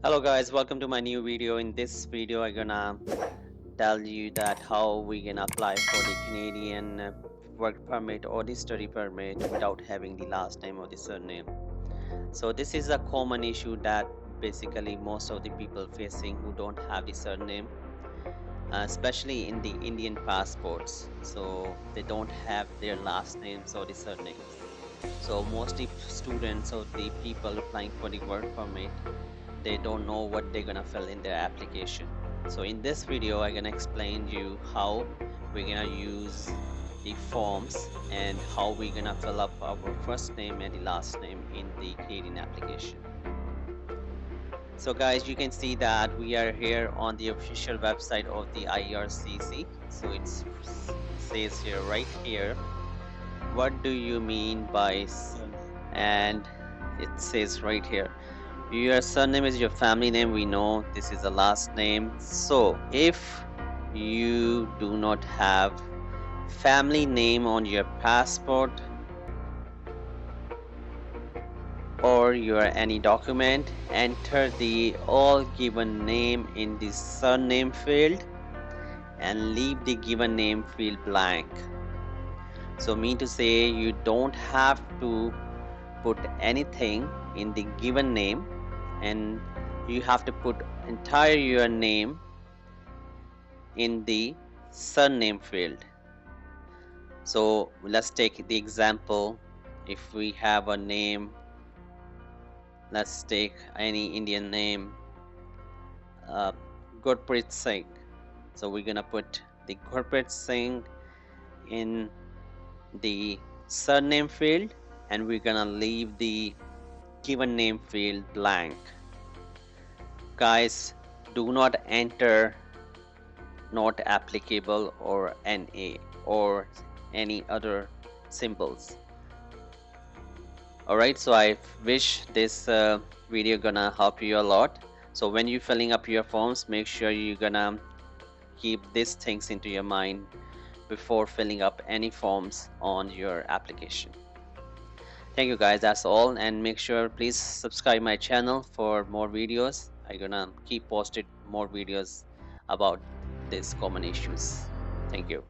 Hello guys, welcome to my new video. In this video I'm gonna tell you that how we can apply for the Canadian work permit or the study permit without having the last name or the surname. So this is a common issue that basically most of the people facing who don't have the surname, especially in the Indian passports. So they don't have their last names or the surnames. So mostly students or the people applying for the work permit, they don't know what they're gonna fill in their application. So in this video I'm gonna explain you how we're gonna use the forms and how we're gonna fill up our first name and the last name in the Canadian application. So guys, you can see that we are here on the official website of the Ircc. So it says here, right here, what do you mean by and it says right here, your surname is your family name. We know this is the last name. So if you do not have family name on your passport or your any document, enter the all given name in the surname field and leave the given name field blank. So mean to say, you don't have to put anything in the given name and you have to put entire your name in the surname field. So let's take the example. If we have a name, let's take any Indian name, Gurpreet Singh. So we're gonna put the Gurpreet Singh in the surname field and we're gonna leave the given name field blank. Guys, do not enter not applicable or NA or any other symbols. Alright, so I wish this video gonna help you a lot. So when you filling up your forms, make sure you gonna keep these things into your mind before filling up any forms on your application. Thank you guys, that's all, and make sure please subscribe my channel for more videos. I'm gonna keep posted more videos about these common issues. Thank you.